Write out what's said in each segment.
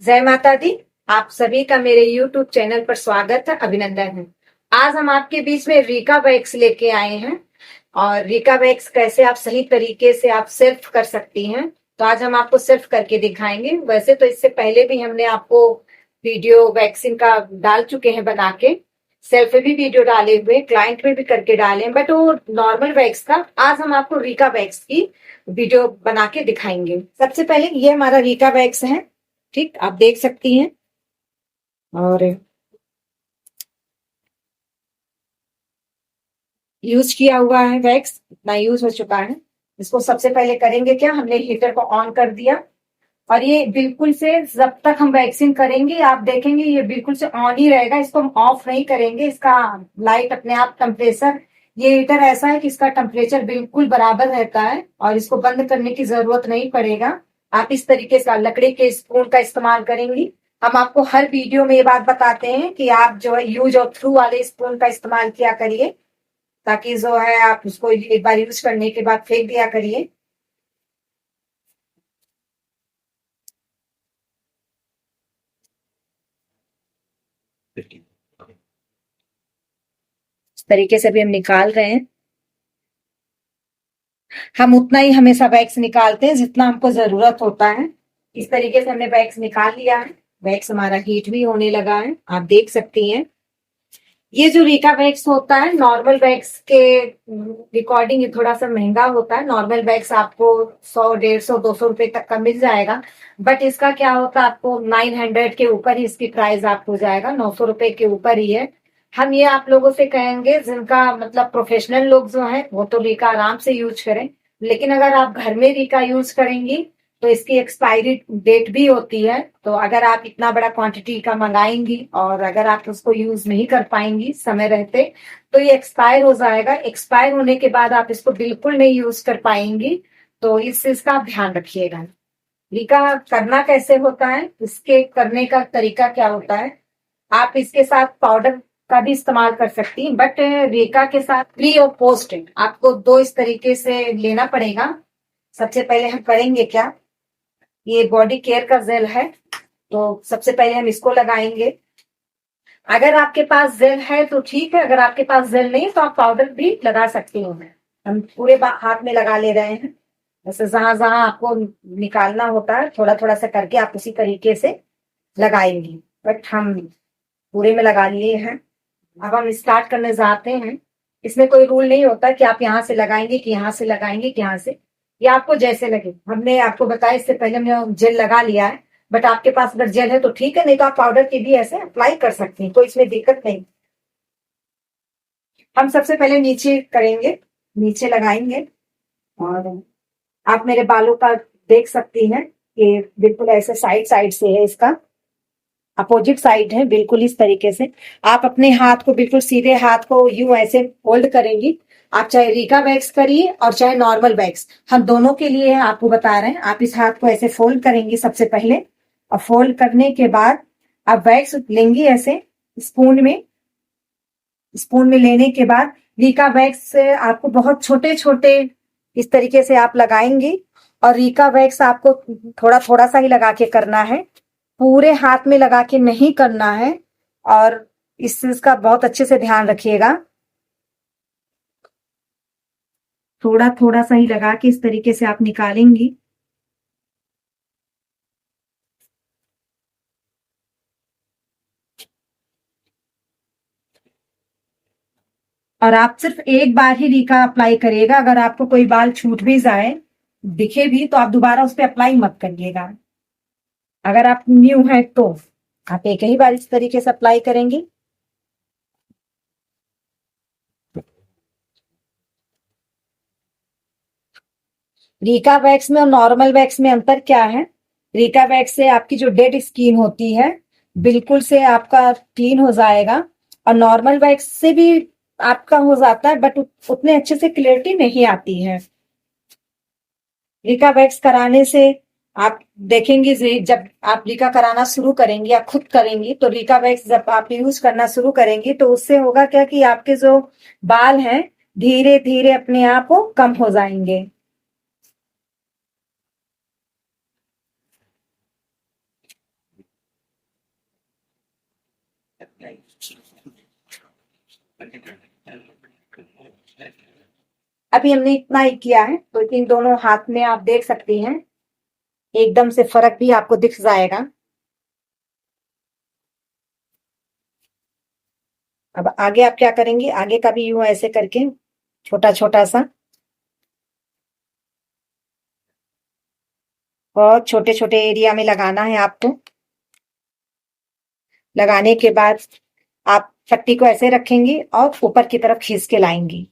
जय माता दी। आप सभी का मेरे YouTube चैनल पर स्वागत है, अभिनंदन है। आज हम आपके बीच में रीका वैक्स लेके आए हैं और रीका वैक्स कैसे आप सही तरीके से आप सेल्फ कर सकती हैं, तो आज हम आपको सेल्फ करके दिखाएंगे। वैसे तो इससे पहले भी हमने आपको वीडियो वैक्सीन का डाल चुके हैं बना के, सेल्फ भी वीडियो डाले हुए, क्लाइंट में भी करके डाले हैं, बट वो नॉर्मल वैक्स का। आज हम आपको रीका वैक्स की वीडियो बना के दिखाएंगे। सबसे पहले ये हमारा रीका वैक्स है, ठीक, आप देख सकती हैं। और यूज किया हुआ है वैक्स, इतना यूज हो चुका है। इसको सबसे पहले करेंगे क्या, हमने हीटर को ऑन कर दिया और ये बिल्कुल से जब तक हम वैक्सीन करेंगे आप देखेंगे ये बिल्कुल से ऑन ही रहेगा, इसको हम ऑफ नहीं करेंगे। इसका लाइट अपने आप टेम्परेचर, ये हीटर ऐसा है कि इसका टेम्परेचर बिल्कुल बराबर रहता है और इसको बंद करने की जरूरत नहीं पड़ेगा। आप इस तरीके से लकड़ी के स्पून का इस्तेमाल करेंगी। हम आपको हर वीडियो में ये बात बताते हैं कि आप जो है यूज और थ्रू वाले स्पून का इस्तेमाल किया करिए, ताकि जो है आप उसको एक बार यूज करने के बाद फेंक दिया करिए। इस तरीके से भी हम निकाल रहे हैं। हम उतना ही हमेशा वैक्स निकालते हैं जितना हमको जरूरत होता है। इस तरीके से हमने वैक्स निकाल लिया है। वैक्स हमारा हीट भी होने लगा है, आप देख सकती हैं। ये जो रीका वैक्स होता है नॉर्मल वैक्स के रिकॉर्डिंग ये थोड़ा सा महंगा होता है। नॉर्मल वैक्स आपको 100, 150, 200 रुपए तक का मिल जाएगा, बट इसका क्या होता है आपको 900 के ऊपर ही इसकी प्राइस आपको हो जाएगा, 900 रुपए के ऊपर ही है। हम ये आप लोगों से कहेंगे जिनका मतलब प्रोफेशनल लोग जो हैं वो तो रीका आराम से यूज करें, लेकिन अगर आप घर में रीका यूज करेंगी तो इसकी एक्सपायरी डेट भी होती है। तो अगर आप इतना बड़ा क्वांटिटी का मंगाएंगी और अगर आप उसको यूज नहीं कर पाएंगी समय रहते, तो ये एक्सपायर हो जाएगा। एक्सपायर होने के बाद आप इसको बिल्कुल नहीं यूज कर पाएंगी। तो इस चीज का आप ध्यान रखिएगा। रीका करना कैसे होता है, इसके करने का तरीका क्या होता है, आप इसके साथ पाउडर का भी इस्तेमाल कर सकती हैं, बट रीका के साथ प्री और पोस्ट आपको दो इस तरीके से लेना पड़ेगा। सबसे पहले हम करेंगे क्या, ये बॉडी केयर का जेल है, तो सबसे पहले हम इसको लगाएंगे। अगर आपके पास जेल है तो ठीक है, अगर आपके पास जेल नहीं है तो आप पाउडर भी लगा सकती हो। हम पूरे हाथ में लगा ले रहे हैं, जैसे जहां जहां आपको निकालना होता है थोड़ा थोड़ा सा करके आप उसी तरीके से लगाएंगी, बट हम पूरे में लगा लिए हैं। अब हम स्टार्ट करने जाते हैं। इसमें कोई रूल नहीं होता कि आप यहाँ से लगाएंगे कि यहाँ से लगाएंगे कि यहाँ से, या आपको जैसे लगे। हमने आपको बताया इससे पहले हमने जेल लगा लिया है, बट आपके पास अगर जेल है तो ठीक है, नहीं तो आप पाउडर की भी ऐसे अप्लाई कर सकते हैं, कोई इसमें दिक्कत नहीं। हम सबसे पहले नीचे करेंगे, नीचे लगाएंगे और आप मेरे बालों का देख सकती हैं कि बिल्कुल ऐसे साइड साइड से है, इसका अपोजिट साइड है, बिल्कुल इस तरीके से। आप अपने हाथ को बिल्कुल सीधे हाथ को यूं ऐसे होल्ड करेंगी। आप चाहे रीका वैक्स करिए और चाहे नॉर्मल वैक्स, हम दोनों के लिए आपको बता रहे हैं। आप इस हाथ को ऐसे फोल्ड करेंगी सबसे पहले, और फोल्ड करने के बाद आप वैक्स लेंगी ऐसे स्पून में। स्पून में लेने के बाद रीका वैक्स से आपको बहुत छोटे छोटे इस तरीके से आप लगाएंगी, और रीका वैक्स आपको थोड़ा थोड़ा सा ही लगा के करना है, पूरे हाथ में लगा के नहीं करना है। और इस चीज का बहुत अच्छे से ध्यान रखिएगा, थोड़ा थोड़ा सा ही लगा के इस तरीके से आप निकालेंगी। और आप सिर्फ एक बार ही रीका अप्लाई करिएगा। अगर आपको कोई बाल छूट भी जाए, दिखे भी, तो आप दोबारा उस पर अप्लाई मत करिएगा। अगर आप न्यू है तो आप एक ही बार इस तरीके से अप्लाई करेंगे। रीका वैक्स में और नॉर्मल वैक्स में अंतर क्या है, रीका वैक्स से आपकी जो डेड स्किन होती है बिल्कुल से आपका क्लीन हो जाएगा, और नॉर्मल वैक्स से भी आपका हो जाता है, बट उतने अच्छे से क्लियरिटी नहीं आती है। रीका वैक्स कराने से आप देखेंगे जब आप रीका कराना शुरू करेंगी, आप खुद करेंगी, तो रीका वैक्स जब आप यूज करना शुरू करेंगी तो उससे होगा क्या कि आपके जो बाल हैं धीरे धीरे अपने आप वो कम हो जाएंगे। अभी हमने इतना ही किया है, तो इन दोनों हाथ में आप देख सकती हैं एकदम से फर्क भी आपको दिख जाएगा। अब आगे आप क्या करेंगे, आगे का भी यूं ऐसे करके छोटा छोटा सा, बहुत छोटे छोटे एरिया में लगाना है आपको। लगाने के बाद आप पट्टी को ऐसे रखेंगी और ऊपर की तरफ खींच के लाएंगी।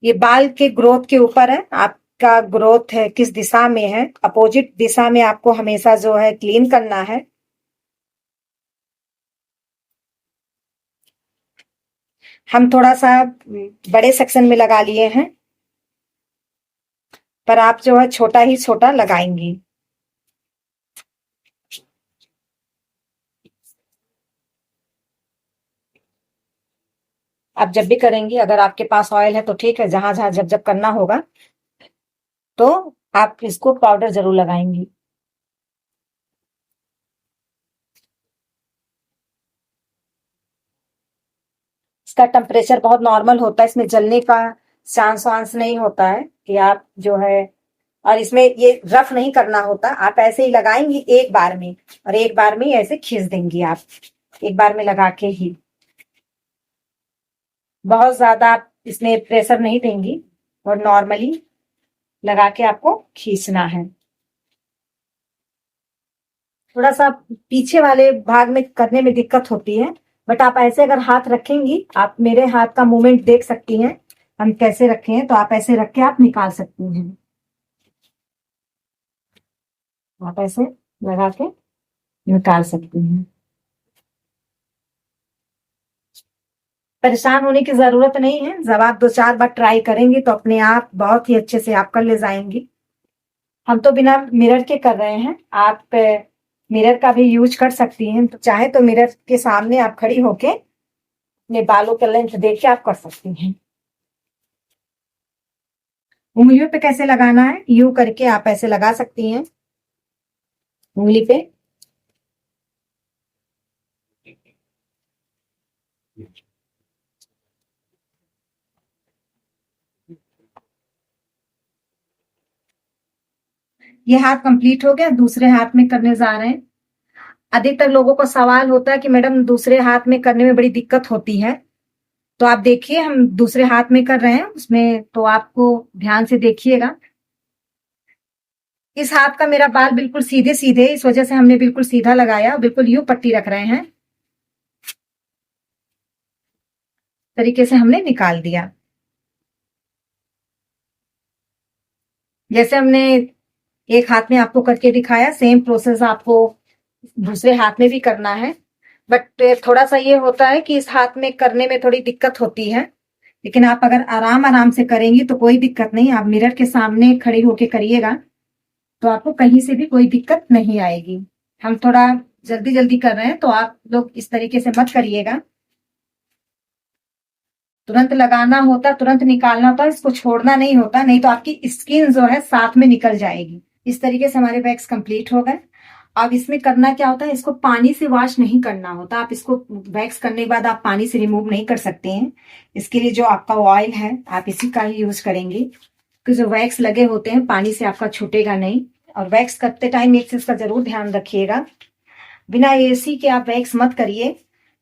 ये बाल के ग्रोथ के ऊपर है, आपका ग्रोथ है किस दिशा में है, अपोजिट दिशा में आपको हमेशा जो है क्लीन करना है। हम थोड़ा सा बड़े सेक्शन में लगा लिए हैं, पर आप जो है छोटा ही छोटा लगाएंगी। आप जब भी करेंगी, अगर आपके पास ऑयल है तो ठीक है, जहां जहां जब जब करना होगा तो आप इसको पाउडर जरूर लगाएंगी। इसका टेम्परेचर बहुत नॉर्मल होता है, इसमें जलने का चांस वांस नहीं होता है कि आप जो है, और इसमें ये रफ नहीं करना होता, आप ऐसे ही लगाएंगी एक बार में, और एक बार में ही ऐसे खींच देंगी आप, एक बार में लगा के ही। बहुत ज्यादा आप इसमें प्रेशर नहीं देंगी और नॉर्मली लगा के आपको खींचना है। थोड़ा सा पीछे वाले भाग में करने में दिक्कत होती है, बट आप ऐसे अगर हाथ रखेंगी, आप मेरे हाथ का मूवमेंट देख सकती हैं हम कैसे रखे हैं, तो आप ऐसे रख के आप निकाल सकती हैं। आप ऐसे लगा के निकाल सकती हैं। परेशान होने की जरूरत नहीं है, जब आप 2-4 बार ट्राई करेंगे तो अपने आप बहुत ही अच्छे से आप कर ले जाएंगी। हम तो बिना मिरर के कर रहे हैं, आप मिरर का भी यूज कर सकती हैं, तो चाहे तो मिरर के सामने आप खड़ी होके अपने बालों का लेंथ देख के आप कर सकती हैं। उंगलियों पे कैसे लगाना है, यूं करके आप ऐसे लगा सकती हैं उंगली पे। ये हाथ कंप्लीट हो गया, दूसरे हाथ में करने जा रहे हैं। अधिकतर लोगों को सवाल होता है कि मैडम दूसरे हाथ में करने में बड़ी दिक्कत होती है, तो आप देखिए हम दूसरे हाथ में कर रहे हैं, उसमें तो आपको ध्यान से देखिएगा। इस हाथ का मेरा बाल बिल्कुल सीधे सीधे, इस वजह से हमने बिल्कुल सीधा लगाया, बिल्कुल यूं पट्टी रख रहे हैं, तरीके से हमने निकाल दिया। जैसे हमने एक हाथ में आपको करके दिखाया, सेम प्रोसेस आपको दूसरे हाथ में भी करना है, बट थोड़ा सा ये होता है कि इस हाथ में करने में थोड़ी दिक्कत होती है, लेकिन आप अगर आराम आराम से करेंगी तो कोई दिक्कत नहीं। आप मिरर के सामने खड़ी होके करिएगा तो आपको कहीं से भी कोई दिक्कत नहीं आएगी। हम थोड़ा जल्दी जल्दी कर रहे हैं, तो आप लोग इस तरीके से मत करिएगा। तुरंत लगाना होता, तुरंत निकालना होता, इसको छोड़ना नहीं होता, नहीं तो आपकी स्किन जो है साथ में निकल जाएगी। इस तरीके से हमारे वैक्स कंप्लीट हो गए। अब इसमें करना क्या होता है, इसको पानी से वॉश नहीं करना होता। आप इसको वैक्स करने के बाद आप पानी से रिमूव नहीं कर सकते हैं। इसके लिए जो आपका ऑयल है आप इसी का ही यूज करेंगे, क्योंकि जो वैक्स लगे होते हैं पानी से आपका छूटेगा नहीं। और वैक्स करते टाइम एक चीज का जरूर ध्यान रखिएगा, बिना एसी के आप वैक्स मत करिए,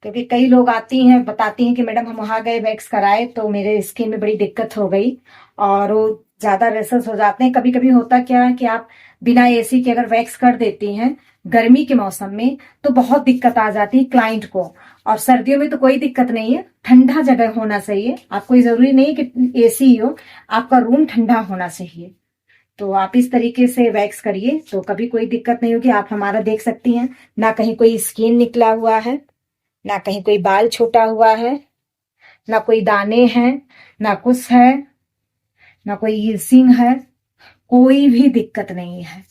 क्योंकि कई लोग आती हैं बताती हैं कि मैडम हम वहां गए वैक्स कराए तो मेरे स्किन में बड़ी दिक्कत हो गई और वो ज्यादा रेशेस हो जाते हैं। कभी कभी होता क्या है कि आप बिना एसी के अगर वैक्स कर देती हैं गर्मी के मौसम में तो बहुत दिक्कत आ जाती है क्लाइंट को, और सर्दियों में तो कोई दिक्कत नहीं है, ठंडा जगह होना चाहिए। आपको ये जरूरी नहीं कि एसी हो, आपका रूम ठंडा होना चाहिए। तो आप इस तरीके से वैक्स करिए तो कभी कोई दिक्कत नहीं होगी। आप हमारा देख सकती हैं, ना कहीं कोई स्किन निकला हुआ है, ना कहीं कोई बाल छोटा हुआ है, ना कोई दाने हैं, ना कुछ है, ना कोई ईर्सिंग है, कोई भी दिक्कत नहीं है।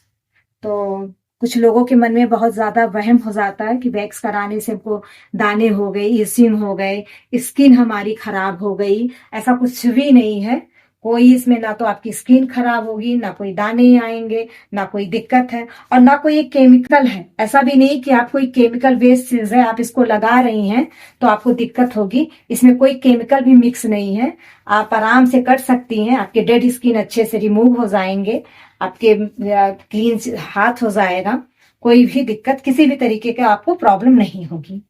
तो कुछ लोगों के मन में बहुत ज्यादा वहम हो जाता है कि वैक्स कराने से हमको दाने हो गए, ईर्सिंग हो गए, स्किन हमारी खराब हो गई। ऐसा कुछ भी नहीं है, कोई इसमें ना तो आपकी स्किन खराब होगी, ना कोई दाने आएंगे, ना कोई दिक्कत है, और ना कोई केमिकल है। ऐसा भी नहीं कि आप कोई केमिकल बेस्ड चीज है, आप इसको लगा रही हैं तो आपको दिक्कत होगी। इसमें कोई केमिकल भी मिक्स नहीं है। आप आराम से कर सकती हैं, आपके डेड स्किन अच्छे से रिमूव हो जाएंगे, आपके क्लीन हाथ हो जाएगा, कोई भी दिक्कत किसी भी तरीके का आपको प्रॉब्लम नहीं होगी।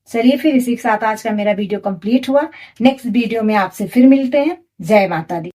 चलिए फिर इसी के साथ आज का मेरा वीडियो कंप्लीट हुआ। नेक्स्ट वीडियो में आपसे फिर मिलते हैं। जय माता दी।